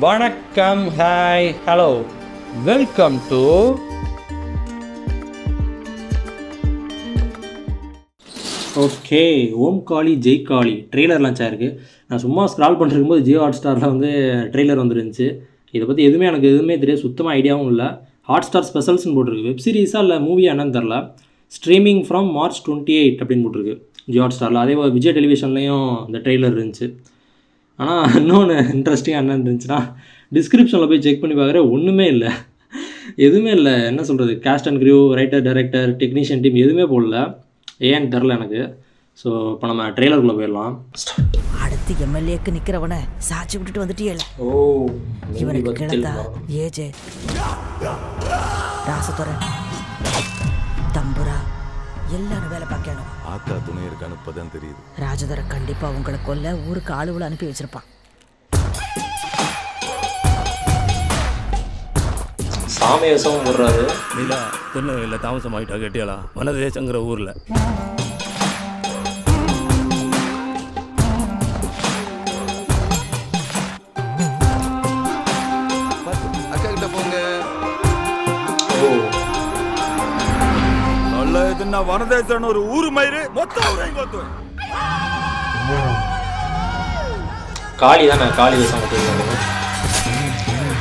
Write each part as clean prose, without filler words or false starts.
வணக்கம், hi, hello, welcome to okay Om Kali Jai Kali trailer launch ஆயிருக்கு. நான் சும்மா ஸ்க்ரால் பண்ணிருக்கும்போது ஜியோ ஹாட் ஸ்டாரில் வந்து ட்ரெய்லர் வந்துருந்துச்சு. இதை பற்றி எனக்கு எதுவுமே தெரியாது, சுத்தமாக ஐடியாவும் இல்லை. ஹாட் ஸ்டார் ஸ்பெஷல்ஸ்னு போட்டிருக்கு. வெப் சீரிஸாக இல்லை மூவியாக என்னன்னு தெரில. ஸ்ட்ரீமிங் ஃப்ரம் March 28 அப்படின்னு போட்டிருக்கு ஜியோ ஹாட் ஸ்டாரில். அதே விஜய் டெலிவிஷன்லேயும் இந்த ட்ரெய்லர் இருந்துச்சு. ஆனால் இன்னொன்று இன்ட்ரெஸ்டிங்காக என்ன இருந்துச்சுன்னா, டிஸ்கிரிப்ஷனில் போய் செக் பண்ணி பார்க்குறேன், ஒன்றுமே இல்லை, எதுவுமே இல்லை. என்ன சொல்கிறது, cost and crew, writer, director, technician team எதுவுமே போடல. ஏன்னு தெரில எனக்கு. ஸோ இப்போ நம்ம ட்ரெய்லருக்குள்ளே போயிடலாம். அடுத்து எம்எல்ஏக்கு நிற்கிறவனை சாட்சி விட்டுட்டு வந்துட்டியல. ஓ, இவனுக்கு கிழத்தா ஏஜே ராசதுரை தம்புரா எல்லாரும் வேலை பார்க்கணும். ஆத்தா துணை இருக்கான்னு இப்பதான் தெரியுது. ராஜதுரை கண்டிப்பா உங்களை கொல்ல ஊருக்கு ஆளுகளை அனுப்பி வச்சிருப்பான். சாமியசம் விடுறாரு. நீலா திருநெல்வேலியில் தாமசமாயிட்டா கேட்டியாளா? வனதேசங்கிற ஊரில். அக்கா கிட்ட போங்க. ஓ, நல்ல இதுன்னா வனதேசம்னு ஒரு ஊர் மயிறு மொத்தம் ஊரையும் கொத்துவேன். காளி தானே, காளி வேஷம் கட்டியிருக்காரு.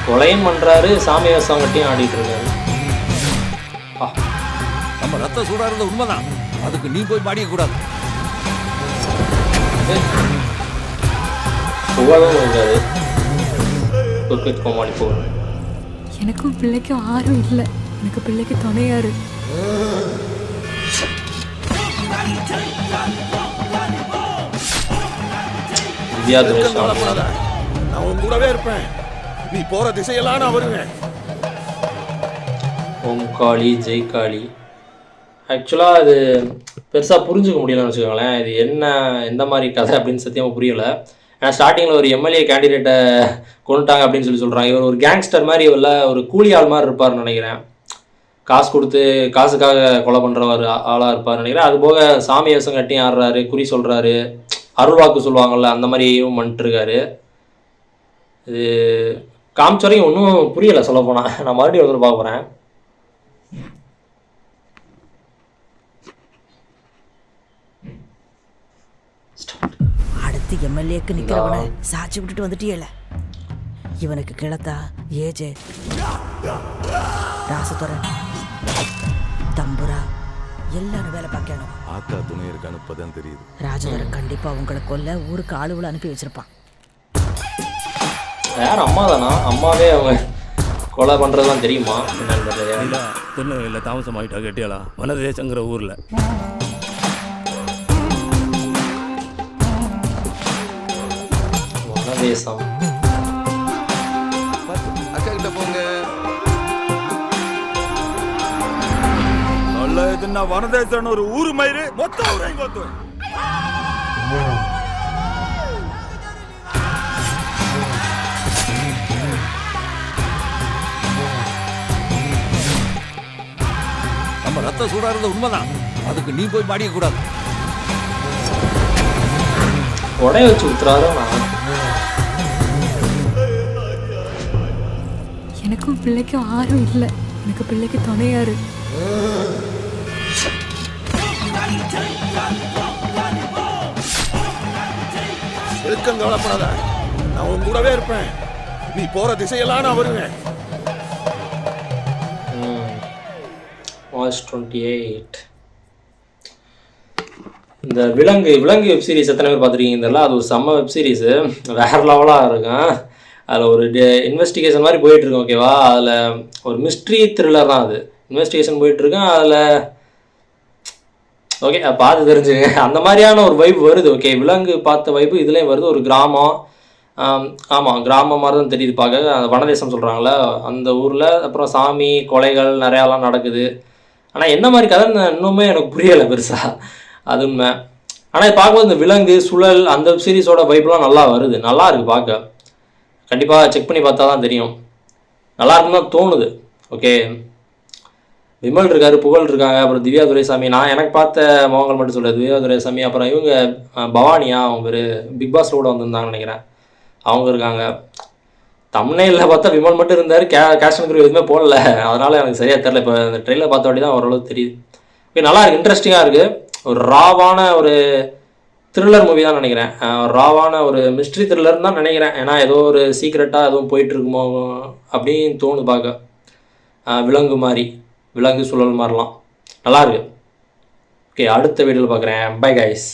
கொலையும் பண்ணுறாரு, சாமி வேஷம் கட்டியும் ஆடிட்டு இருக்காரு. நம்ம ரத்த சூடாகிறது உண்மைதான், அதுக்கு நீ போய் மாடிக்க கூடாது. புகழும் இருக்காரு. குர்கித் கோமாளி புகழ். எனக்கும் பிள்ளைக்கும் ஆரும் இல்லை, எனக்கு பிள்ளைக்கு துணையாரு. திவ்யா துரேஷ். நான் உன் கூடவே இருப்பேன், நீ போற திசையெல்லாம் நான் வருவேன். ஓம் காளி ஜெய் காளி. ஆக்சுவலாக அது பெருசாக புரிஞ்சுக்க முடியலன்னு வச்சுக்கோங்களேன். இது என்ன, எந்த மாதிரி கதை அப்படின்னு சத்தியமாக புரியலை. ஏன்னா ஸ்டார்டிங்கில் ஒரு எம்எல்ஏ கேண்டிடேட்டை கொண்டுட்டாங்க அப்படின்னு சொல்கிறாங்க. இவர் ஒரு கேங்ஸ்டர் மாதிரி, இல்லை ஒரு கூலி ஆள் மாதிரி இருப்பார்னு நினைக்கிறேன். காசு கொடுத்து காசுக்காக கொலை பண்ணுறவர் ஆளாக இருப்பார்னு நினைக்கிறேன். அது போக சாமி வேஷம் கட்டி ஆடுறாரு, குறி சொல்கிறாரு, அருள்வாக்கு சொல்லுவாங்கள்ல, அந்த மாதிரியும் பண்ணிட்டுருக்காரு. இது காமிச்ச வரைக்கும் ஒன்றும் புரியலை சொல்லப்போனால். நான் மறுபடியும் ஒருத்தர் பார்க்க போகிறேன். அடுத்து எம்எல்ஏக்கு நிற்கிறவனை சாட்சி விட்டுட்டு வந்துட்டியல. இவனுக்கு கிழத்தா ஏஜே ராசதுரை தம்புரா எல்லாரும் வேலை பார்க்கணும். ஆத்தா துணை இருக்கான்னு இப்பதான் தெரியுது. ராஜதுரை கண்டிப்பா உங்களை கொல்ல ஊருக்கு ஆளுகளை அனுப்பி வச்சிருப்பான். யார், அம்மா தானா? அம்மாவே அவங்க கொலை பண்ணுறதுலாம் தெரியுமா என்னன்னு தெரியல. நீலா திருநெல்வேலியில் தாமசமாயிட்டா கேட்டியாளா? வனதேசங்கிற ஊரில். வனதேசம். அக்கா கிட்ட போங்க. நல்ல இதுன்னா வனதேசம்னு ஒரு ஊர் மயிறு மொத்தம் ஊரையும் கொத்துவேன். நம்ம ரத்த சூடாகிறது உண்மைதான், அதுக்கு நீ போய் மாடிக்க கூடாது. உடைய வச்சு ஊத்துறாரோ. நான் எனக்கும் பிள்ளைக்கும் ஆரும் இல்லை, எனக்கு பிள்ளைக்கு துணையாரு. எதுக்கும் கவலைப்படாத, நான் உன் கூடவே இருப்பேன், நீ போற திசையெல்லாம் நான் வருவேன். March 28. இந்த விலங்கு வெப் சீரிஸ் எத்தனை பேர் பார்த்துருக்கீங்கல்ல? அது ஒரு செம்ம வெப் சீரிஸு, வேறு லெவலாக இருக்கும். அதில் ஒரு இன்வெஸ்டிகேஷன் மாதிரி போயிட்டுருக்கோம், ஓகேவா? அதில் ஒரு மிஸ்ட்ரி த்ரில்லர் தான் அது. இன்வெஸ்டிகேஷன் போயிட்டுருக்கேன் அதில். ஓகே, பார்த்து தெரிஞ்சுங்க. அந்த மாதிரியான ஒரு வைப் வருது. ஓகே, விலங்கு பார்த்த வைப்பு இதுலேயும் வருது. ஒரு கிராமம், ஆமாம் கிராமம் மாதிரி தான் தெரியுது பார்க்க. அந்த வனதேசம் சொல்கிறாங்களே அந்த ஊரில். அப்புறம் சாமி கொலைகள் நிறையாலாம் நடக்குது. ஆனால் என்ன மாதிரி கதைன்னு இன்னுமே எனக்கு புரியலை பெருசாக, அது உண்மை. ஆனால் இது பார்க்கும்போது இந்த விலங்கு சுழல் அந்த வெப் சீரிஸோட வைப்லாம் நல்லா வருது, நல்லா இருக்குது பார்க்க. கண்டிப்பாக செக் பண்ணி பார்த்தா தான் தெரியும். நல்லா இருக்குன்னு தான் தோணுது. ஓகே, விமல் இருக்கார், புகழ் இருக்காங்க, அப்புறம் திவ்யா துரைசாமி. நான் எனக்கு பார்த்த முகங்கள் மட்டும் சொல்கிறேன். திவ்யா துரைசாமி, அப்புறம் இவங்க பவானியா, அவங்க பேர் பிக் பாஸில் கூட வந்திருந்தாங்கன்னு நினைக்கிறேன், அவங்க இருக்காங்க. தம்ப்நெயிலில் பார்த்தா விமல் மட்டும் இருந்தார், கேஷன் குரூ எதுவுமே போடல. அதனால் எனக்கு சரியாக தெரில. இப்போ இந்த ட்ரெயிலர் பார்த்த வாட்டி தான் ஓரளவுக்கு தெரியுது. இப்போ நல்லா இருக்குது, இன்ட்ரெஸ்டிங்காக இருக்குது. ஒரு ராவான ஒரு த்ரில்லர் மூவி தான் நினைக்கிறேன். ராவான ஒரு மிஸ்ட்ரி த்ரில்லர்னு தான் நினைக்கிறேன். ஏன்னா ஏதோ ஒரு சீக்ரெட்டாக எதுவும் போயிட்டுருக்குமோ அப்படின்னு தோணுது பார்க்க. விலங்கு மாதிரி, விலங்கு சுழல் மாதிரிலாம் நல்லாயிருக்கு. ஓகே, அடுத்த வீடியோவில் பார்க்குறேன். Bye guys.